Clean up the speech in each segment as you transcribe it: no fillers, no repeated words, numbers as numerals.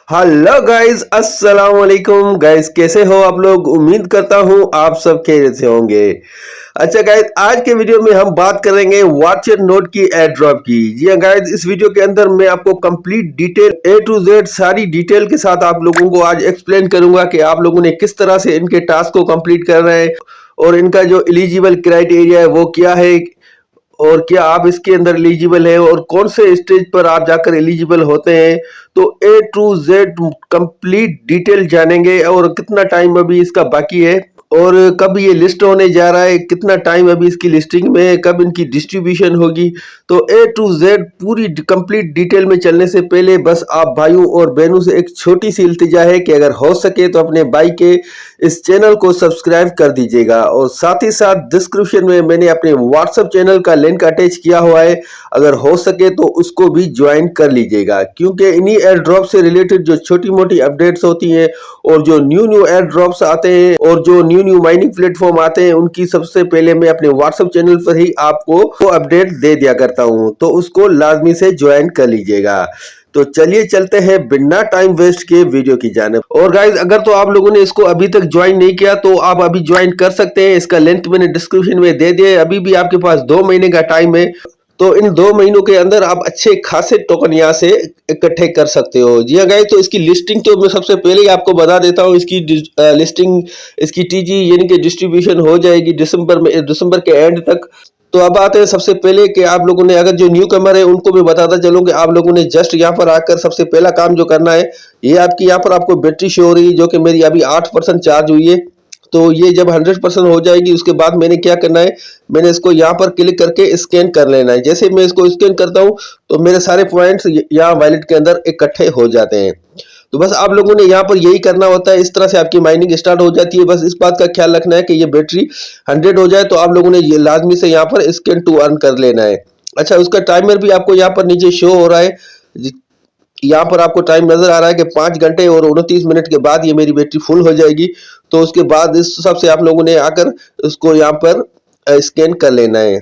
Hello guys, अस्सलाम वालेकुम guys. कैसे हो आप लोग? उम्मीद करता हूँ आप सब खैरियत से होंगे। अच्छा गाइस, आज के वीडियो में हम बात करेंगे वॉचर नोट की एयर ड्रॉप की। जी हाँ गाइस, इस वीडियो के अंदर मैं आपको complete detail A to Z सारी डिटेल के साथ आप लोगों को आज एक्सप्लेन करूंगा कि आप लोगों ने किस तरह से इनके टास्क को कंप्लीट कर रहे हैं और इनका जो एलिजिबल क्राइटेरिया है वो क्या है और क्या आप इसके अंदर एलिजिबल है और कौन से स्टेज पर आप जाकर एलिजिबल होते हैं। तो ए टू जेड कंप्लीट डिटेल जानेंगे और कितना टाइम अभी इसका बाकी है और कब ये लिस्ट होने जा रहा है, कितना टाइम अभी इसकी लिस्टिंग में है, कब इनकी डिस्ट्रीब्यूशन होगी। तो ए टू जेड पूरी कंप्लीट डिटेल में चलने से पहले बस आप भाइयों और बहनों से एक छोटी सी इल्तिजा है कि अगर हो सके तो अपने भाई के इस चैनल को सब्सक्राइब कर दीजिएगा और साथ ही साथ डिस्क्रिप्शन में मैंने अपने व्हाट्सएप चैनल का लिंक अटैच किया हुआ है, अगर हो सके तो उसको भी ज्वाइन कर लीजिएगा क्योंकि इन्हीं एयर ड्रॉप से रिलेटेड जो छोटी मोटी अपडेट्स होती हैं और जो न्यू एयर ड्रॉप्स आते हैं और जो न्यू माइनिंग प्लेटफॉर्म आते हैं उनकी सबसे पहले मैं अपने व्हाट्सएप चैनल पर ही आपको वो अपडेट दे दिया करता हूं, तो उसको लाजमी से ज्वाइन कर लीजिएगा। तो चलिए चलते हैं बिना टाइम वेस्ट के वीडियो की जानिब। और गाइज, अगर तो आप लोगों ने इसको अभी तक ज्वाइन नहीं किया तो आप अभी ज्वाइन कर सकते हैं। इसका लिंक मैंने डिस्क्रिप्शन में दे दिया है। अभी भी आपके पास 2 महीने का टाइम है, तो इन 2 महीनों के अंदर आप अच्छे खासे टोकन यहाँ से इकट्ठे कर सकते हो। जी हाँ गाइस, तो इसकी लिस्टिंग तो मैं सबसे पहले ही आपको बता देता हूँ। इसकी लिस्टिंग, इसकी टीजी यानी कि डिस्ट्रीब्यूशन हो जाएगी दिसंबर के एंड तक। तो अब आते हैं सबसे पहले कि आप लोगों ने, अगर जो न्यू कमर है उनको मैं बताता चलूँ कि आप लोगों ने जस्ट यहाँ पर आकर सबसे पहला काम जो करना है, ये आपकी यहाँ पर आपको बैटरी शो हो रही है जो कि मेरी अभी 8% चार्ज हुई है। तो ये जब 100% हो जाएगी उसके बाद मैंने क्या करना है, मैंने इसको यहाँ पर क्लिक करके स्कैन कर लेना है। जैसे मैं इसको स्कैन करता हूँ तो मेरे सारे पॉइंट्स यहाँ वॉलेट के अंदर इकट्ठे हो जाते हैं। तो बस आप लोगों ने यहाँ पर यही करना होता है। इस तरह से आपकी माइनिंग स्टार्ट हो जाती है। बस इस बात का ख्याल रखना है कि ये बैटरी 100 हो जाए तो आप लोगों ने ये लाजमी से यहाँ पर स्कैन टू अर्न कर लेना है। अच्छा, उसका टाइमर भी आपको यहाँ पर नीचे शो हो रहा है। यहाँ पर आपको टाइम नजर आ रहा है कि 5 घंटे और 29 मिनट के बाद ये मेरी बैटरी फुल हो जाएगी। तो उसके बाद इस हिसाब से आप लोगों ने आकर उसको यहाँ पर स्कैन कर लेना है।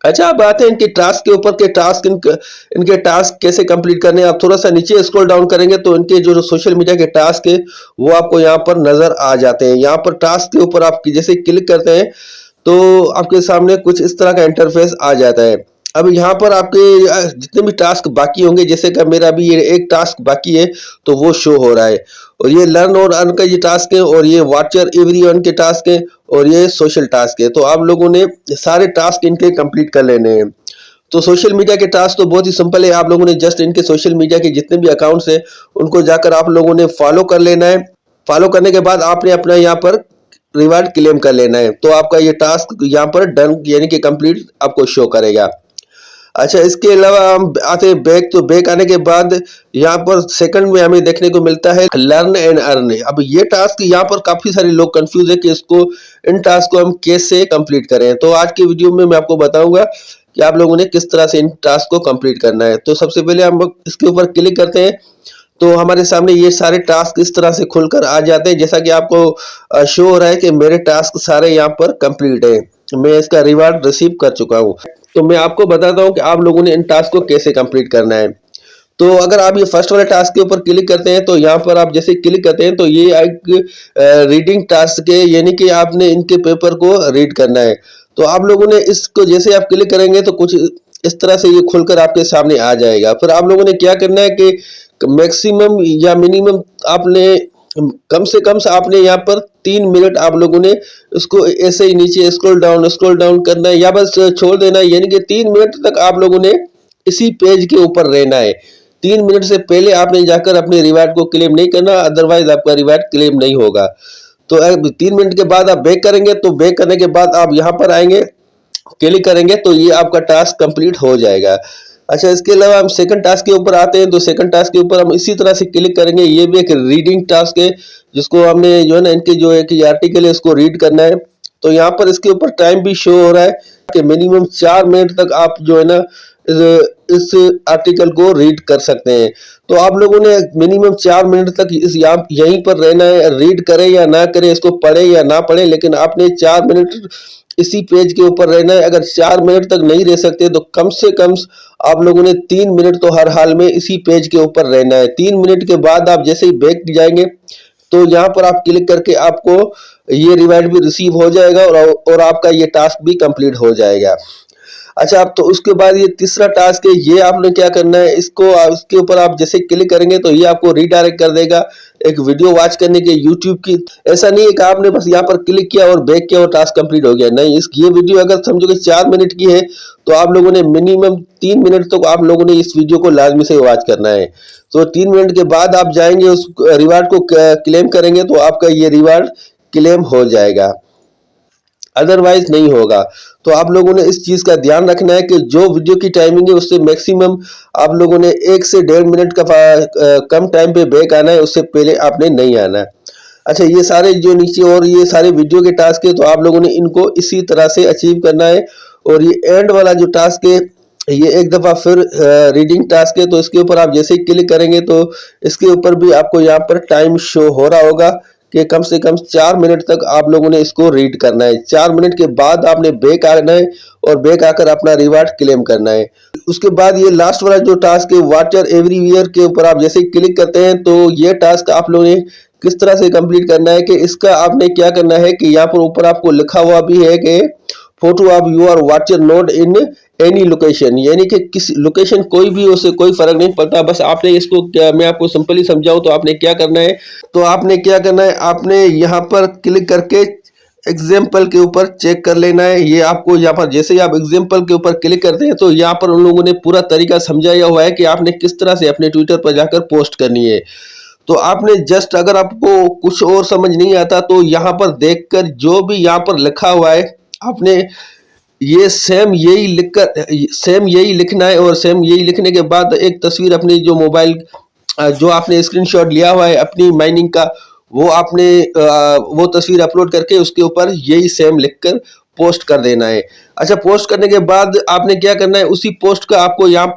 अच्छा, अब आते हैं इनके टास्क के ऊपर के टास्क इनके टास्क कैसे कंप्लीट करने हैं। आप थोड़ा सा नीचे स्क्रॉल डाउन करेंगे तो इनके जो सोशल मीडिया के टास्क है वो आपको यहाँ पर नजर आ जाते हैं। यहाँ पर टास्क के ऊपर आप जैसे क्लिक करते हैं तो आपके सामने कुछ इस तरह का इंटरफेस आ जाता है। अब यहाँ पर आपके जितने भी टास्क बाकी होंगे, जैसे कि मेरा अभी ये एक टास्क बाकी है तो वो शो हो रहा है, और ये लर्न और अर्न का ये टास्क है, और ये वॉचर एवरीवन के टास्क है, और ये सोशल टास्क है। तो आप लोगों ने सारे टास्क इनके कंप्लीट कर लेने हैं। तो सोशल मीडिया के टास्क तो बहुत ही सिंपल है। आप लोगों ने जस्ट इनके सोशल मीडिया के जितने भी अकाउंट्स हैं उनको जाकर आप लोगों ने फॉलो कर लेना है। फॉलो करने के बाद आपने अपना यहाँ पर रिवार्ड क्लेम कर लेना है। तो आपका ये टास्क यहाँ पर डन यानी कि कंप्लीट आपको शो करेगा। अच्छा, इसके अलावा हम आते हैं बैक। तो बैक आने के बाद यहाँ पर सेकंड में हमें देखने को मिलता है लर्न एंड अर्न। अब ये टास्क यहाँ पर काफी सारे लोग कंफ्यूज है कि इसको, इन टास्क को हम कैसे कंप्लीट करें। तो आज के वीडियो में मैं आपको बताऊंगा कि आप लोगों ने किस तरह से इन टास्क को कंप्लीट करना है। तो सबसे पहले हम इसके ऊपर क्लिक करते हैं तो हमारे सामने ये सारे टास्क इस तरह से खुलकर आ जाते हैं। जैसा कि आपको शो हो रहा है कि मेरे टास्क सारे यहाँ पर कंप्लीट है, मैं इसका रिवार्ड रिसीव कर चुका हूँ। तो मैं आपको बताता हूँ कि आप लोगों ने इन टास्क को कैसे कंप्लीट करना है। तो अगर आप ये फर्स्ट वाले टास्क के ऊपर क्लिक करते हैं तो यहाँ पर आप जैसे क्लिक करते हैं तो ये एक रीडिंग टास्क है, यानी कि आपने इनके पेपर को रीड करना है। तो आप लोगों ने इसको जैसे आप क्लिक करेंगे तो कुछ इस तरह से ये खुलकर आपके सामने आ जाएगा। फिर आप लोगों ने क्या करना है कि मैक्सिमम या मिनिमम आपने कम से कम से आपने यहाँ पर 3 मिनट आप लोगों ने उसको ऐसे ही नीचे स्क्रॉल डाउन करना है या बस छोड़ देना है। यानी कि 3 मिनट तक आप लोगों ने इसी पेज के ऊपर रहना है। 3 मिनट से पहले आपने जाकर अपने रिवार्ड को क्लेम नहीं करना, अदरवाइज आपका रिवार्ड क्लेम नहीं होगा। तो 3 मिनट के बाद आप बैक करेंगे तो बैक करने के बाद आप यहाँ पर आएंगे, क्लिक करेंगे तो ये आपका टास्क कंप्लीट हो जाएगा। अच्छा, इसके अलावा हम सेकंड टास्क के ऊपर आते हैं। तो सेकंड टास्क के ऊपर हम इसी तरह से क्लिक करेंगे। ये भी एक रीडिंग टास्क है जिसको हमने जो है ना इनके जो एक आर्टिकल है उसको रीड करना है। तो यहाँ पर इसके ऊपर टाइम भी शो हो रहा है कि मिनिमम 4 मिनट तक आप जो है ना इस आर्टिकल को रीड कर सकते हैं। तो आप लोगों ने मिनिमम 4 मिनट तक इस यहीं पर रहना है। रीड करें या ना करें, इसको पढ़े या ना पढ़े, लेकिन आपने 4 मिनट इसी पेज के ऊपर रहना है। अगर 4 मिनट तक नहीं रह सकते तो कम से कम आप लोगों ने 3 मिनट तो हर हाल में इसी पेज के ऊपर रहना है। 3 मिनट के बाद आप जैसे ही बैक जाएंगे तो यहाँ पर आप क्लिक करके आपको ये रिवार्ड भी रिसीव हो जाएगा और आपका ये टास्क भी कंप्लीट हो जाएगा। अच्छा, अब तो उसके बाद ये तीसरा टास्क है, ये आपने क्या करना है, इसके ऊपर आप जैसे क्लिक करेंगे तो ये आपको रीडायरेक्ट कर देगा एक वीडियो वॉच करने के यूट्यूब की। ऐसा नहीं है कि आपने बस यहाँ पर क्लिक किया और बैक किया और टास्क कंप्लीट हो गया, नहीं। ये वीडियो अगर समझो कि 4 मिनट की है तो आप लोगों ने मिनिमम 3 मिनट तक आप लोगों ने इस वीडियो को लाजमी से वॉच करना है। तो 3 मिनट के बाद आप जाएंगे उस रिवार्ड को क्लेम करेंगे तो आपका ये रिवार्ड क्लेम हो जाएगा, अदरवाइज नहीं होगा। तो आप लोगों ने इस चीज का ध्यान रखना है कि जो वीडियो की टाइमिंग है उससे मैक्सिमम आप लोगों ने 1 से 1.5 मिनट का कम टाइम पे बैक आना है, उससे पहले आपने नहीं आना है। अच्छा, ये सारे जो नीचे और ये सारे वीडियो के टास्क है तो आप लोगों ने इनको इसी तरह से अचीव करना है। और ये एंड वाला जो टास्क है ये एक दफा फिर रीडिंग टास्क है, तो इसके ऊपर आप जैसे ही क्लिक करेंगे तो इसके ऊपर भी आपको यहाँ पर टाइम शो हो रहा होगा कि कम से कम 4 मिनट तक आप लोगों ने इसको रीड करना है। 4 मिनट के बाद आपने बैक आना है और बैक आकर अपना रिवार्ड क्लेम करना है। उसके बाद ये लास्ट वाला जो टास्क है वाटर एवरीवेयर के ऊपर आप जैसे ही क्लिक करते हैं तो ये टास्क आप लोगों ने किस तरह से कंप्लीट करना है कि इसका आपने क्या करना है कि यहाँ पर ऊपर आपको लिखा हुआ भी है कि photo of your watcher node in any location, यानी कि किसी लोकेशन कोई भी, उससे कोई फर्क नहीं पड़ता। बस आपने इसको मैं आपको सिंपली समझाऊं तो आपने क्या करना है, आपने यहाँ पर क्लिक करके एग्जाम्पल के ऊपर चेक कर लेना है। ये आपको यहाँ पर जैसे ही आप एग्जाम्पल के ऊपर क्लिक करते हैं तो यहाँ पर उन लोगों ने पूरा तरीका समझाया हुआ है कि आपने किस तरह से अपने ट्विटर पर जाकर पोस्ट करनी है। तो आपने जस्ट अगर आपको कुछ और समझ नहीं आता तो यहाँ पर देखकर जो भी यहाँ पर लिखा हुआ है आपने ये सेम यही लिखना है। और सेम यही लिखने के बाद एक तस्वीर अपनी जो मोबाइल जो आपने स्क्रीनशॉट लिया हुआ है अपनी माइनिंग का वो आपने वो तस्वीर अपलोड करके उसके ऊपर यही सेम लिखकर पोस्ट कर देना है। अच्छा, पोस्ट करने के बाद आपने क्या करना है, उसी पोस्ट का आपको यहाँ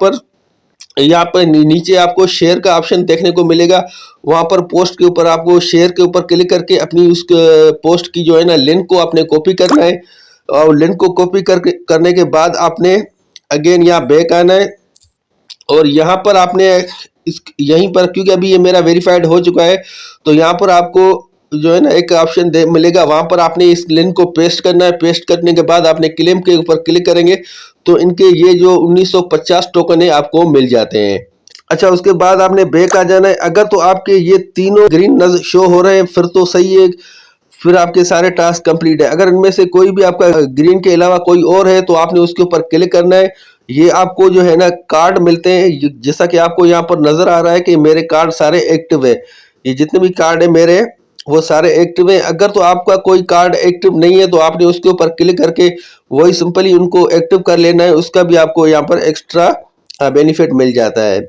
पर नीचे आपको शेयर का ऑप्शन देखने को मिलेगा। वहां पर पोस्ट के ऊपर आपको शेयर के ऊपर क्लिक करके अपनी उस पोस्ट की जो है ना लिंक को आपने कॉपी करना है। और लिंक को कॉपी करने के बाद आपने अगेन यहाँ बैक आना है और यहाँ पर आपने यहीं पर, क्योंकि अभी ये मेरा वेरीफाइड हो चुका है तो यहाँ पर आपको जो है ना एक ऑप्शन मिलेगा, वहां पर आपने इस लिंक को पेस्ट करना है। पेस्ट करने के बाद आपने क्लेम के ऊपर क्लिक करेंगे तो इनके ये जो 1950 टोकन है आपको मिल जाते हैं। अच्छा, उसके बाद आपने बैक आ जाना है। अगर तो आपके ये तीनों ग्रीन शो हो रहे हैं फिर तो सही है, फिर आपके सारे टास्क कंप्लीट है। अगर इनमें से कोई भी आपका ग्रीन के अलावा कोई और है तो आपने उसके ऊपर क्लिक करना है। ये आपको जो है ना कार्ड मिलते हैं, जैसा कि आपको यहाँ पर नजर आ रहा है कि मेरे कार्ड सारे एक्टिव है। ये जितने भी कार्ड है मेरे वो सारे एक्टिव है। अगर तो आपका कोई कार्ड एक्टिव नहीं है तो आपने उसके ऊपर क्लिक करके वही सिंपली उनको एक्टिव कर लेना है, उसका भी आपको यहाँ पर एक्स्ट्रा बेनिफिट मिल जाता है।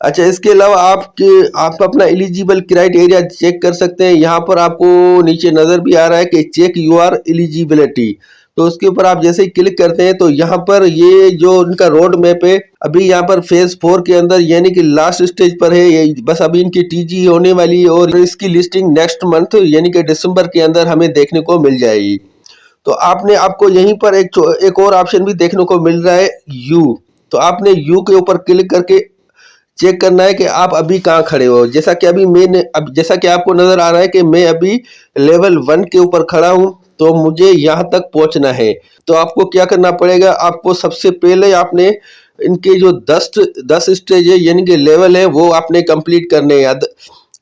अच्छा, इसके अलावा आप अपना एलिजिबल क्राइटेरिया चेक कर सकते हैं। यहाँ पर आपको नीचे नजर भी आ रहा है कि चेक यूर एलिजिबिलिटी, तो उसके ऊपर आप जैसे ही क्लिक करते हैं तो यहाँ पर ये जो उनका रोड मैप है अभी यहाँ पर फेज 4 के अंदर यानी कि लास्ट स्टेज पर है। ये बस अभी इनकी टीजी होने वाली है और इसकी लिस्टिंग नेक्स्ट मंथ यानी कि दिसंबर के अंदर हमें देखने को मिल जाएगी। तो आपको यहीं पर एक और ऑप्शन भी देखने को मिल रहा है यू, तो आपने यू के ऊपर क्लिक करके चेक करना है कि आप अभी कहाँ खड़े हो। जैसा कि आपको नजर आ रहा है कि मैं अभी लेवल 1 के ऊपर खड़ा हूँ तो मुझे यहाँ तक पहुँचना है। तो आपको क्या करना पड़ेगा, आपको सबसे पहले आपने इनके जो 10 स्टेज है यानी कि लेवल है वो आपने कंप्लीट करने हैं।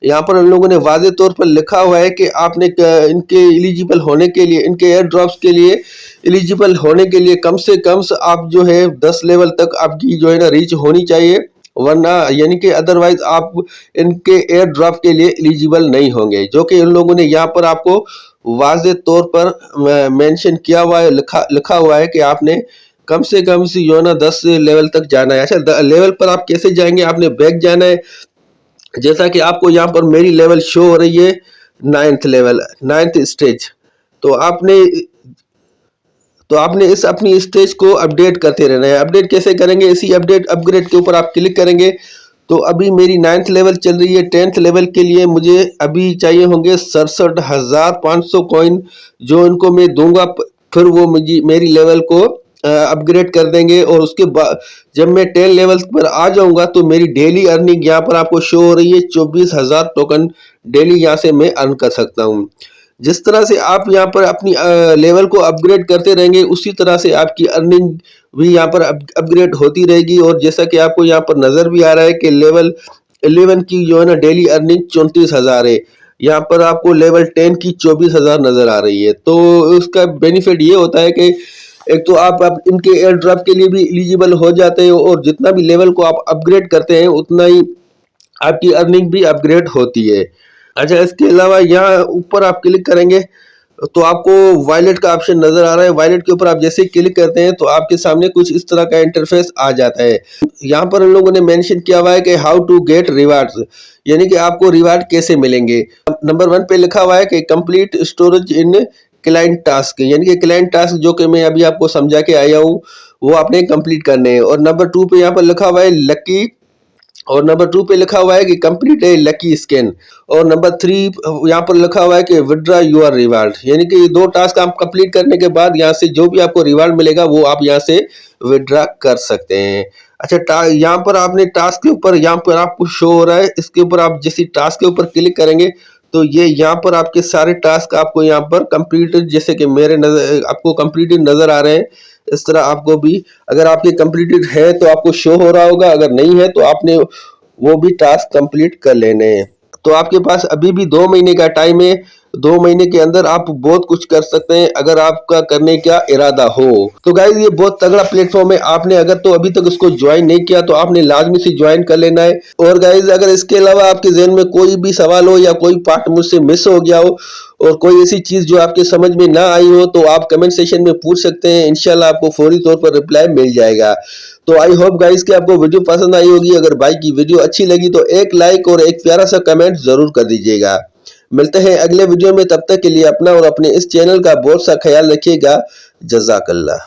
यहाँ पर उन लोगों ने वाज़े तौर पर लिखा हुआ है कि आपने इनके एलिजिबल होने के लिए, इनके एयर ड्रॉप्स के लिए एलिजिबल होने के लिए कम से कम आप जो है 10 लेवल तक आपकी जो है ना रीच होनी चाहिए, वरना यानी कि अदरवाइज आप इनके एयर ड्रॉप के लिए एलिजिबल नहीं होंगे, जो कि इन लोगों ने यहाँ पर आपको वाज़े तौर पर मेंशन किया हुआ है, लिखा हुआ है कि आपने कम से कम जो है ना 10 लेवल तक जाना है। अच्छा, लेवल पर आप कैसे जाएंगे, आपने बैक जाना है। जैसा कि आपको यहाँ पर मेरी लेवल शो हो रही है 9th स्टेज, तो आपने इस अपनी स्टेज को अपडेट करते रहना है। अपडेट कैसे करेंगे, इसी अपग्रेड के ऊपर आप क्लिक करेंगे तो अभी मेरी 9th लेवल चल रही है। 10th लेवल के लिए मुझे अभी चाहिए होंगे 67,500 कॉइन, जो इनको मैं दूंगा फिर वो मुझे मेरी लेवल को अपग्रेड कर देंगे। और उसके बाद जब मैं 10 लेवल्स पर आ जाऊंगा तो मेरी डेली अर्निंग यहाँ पर आपको शो हो रही है। 24,000 टोकन डेली यहाँ से मैं अर्न कर सकता हूँ। जिस तरह से आप यहाँ पर अपनी लेवल को अपग्रेड करते रहेंगे, उसी तरह से आपकी अर्निंग भी यहाँ पर अपग्रेड होती रहेगी। और जैसा कि आपको यहाँ पर नज़र भी आ रहा है कि लेवल 11 की जो है ना डेली अर्निंग 34,000 है। यहाँ पर आपको लेवल 10 की 24,000 नज़र आ रही है। तो उसका बेनिफिट ये होता है कि एक तो आप इनके एयर ड्रॉप के लिए भी एलिजिबल हो जाते हो, और जितना भी लेवल को आप अपग्रेड करते हैं उतना ही आपकी अर्निंग भी अपग्रेड होती है। अच्छा, इसके अलावा यहाँ ऊपर आप क्लिक करेंगे तो आपको वॉलेट का ऑप्शन नजर आ रहा है। वॉलेट के ऊपर आप जैसे ही क्लिक करते हैं तो आपके सामने कुछ इस तरह का इंटरफेस आ जाता है। यहाँ पर उन लोगों ने मेंशन किया हुआ है कि हाउ टू गेट रिवार्ड्स, यानी कि आपको रिवार्ड कैसे मिलेंगे। नंबर 1 पे लिखा हुआ है कि कंप्लीट स्टोरेज इन क्लाइंट टास्क, यानी कि क्लाइंट टास्क जो कि मैं अभी आपको समझा के आया हूँ वो आपने कंप्लीट करने हैं। और नंबर 2 पे यहाँ पर लिखा हुआ है लकी, और नंबर 2 पे लिखा हुआ है कि कंप्लीट ए लकी स्कैन। और नंबर 3 यहाँ पर लिखा हुआ है कि विड्रॉ योर रिवार्ड, यानी कि ये 2 टास्क आप कंप्लीट करने के बाद यहाँ से जो भी आपको रिवार्ड मिलेगा वो आप यहाँ से विड्रॉ कर सकते हैं। अच्छा, यहाँ पर आपने टास्क के ऊपर यहाँ पर आपको शो हो रहा है, इसके ऊपर आप जैसे टास्क के ऊपर क्लिक करेंगे तो ये यहाँ पर आपके सारे टास्क आपको यहाँ पर कंप्लीटेड, जैसे कि मेरे नजर आपको कंप्लीटेड नजर आ रहे हैं, इस तरह आपको भी अगर आपके कंप्लीटेड है तो आपको शो हो रहा होगा, अगर नहीं है तो आपने वो भी टास्क कंप्लीट कर लेने हैं। तो आपके पास अभी भी 2 महीने का टाइम है। 2 महीने के अंदर आप बहुत कुछ कर सकते हैं अगर आपका करने का इरादा हो। तो गाइस ये बहुत तगड़ा प्लेटफॉर्म है, आपने अगर तो अभी तक उसको ज्वाइन नहीं किया तो आपने लाजमी से ज्वाइन कर लेना है। और गाइस अगर इसके अलावा आपके जहन में कोई भी सवाल हो या कोई पार्ट मुझसे मिस हो गया हो और कोई ऐसी चीज जो आपके समझ में ना आई हो तो आप कमेंट सेक्शन में पूछ सकते हैं, इंशाल्लाह आपको फौरी तौर पर रिप्लाई मिल जाएगा। तो आई होप गाइस कि आपको वीडियो पसंद आई होगी। अगर भाई की वीडियो अच्छी लगी तो एक लाइक और एक प्यारा सा कमेंट जरूर कर दीजिएगा। मिलते हैं अगले वीडियो में, तब तक के लिए अपना और अपने इस चैनल का बहुत सा ख्याल रखिएगा। जज़ाकल्लाह।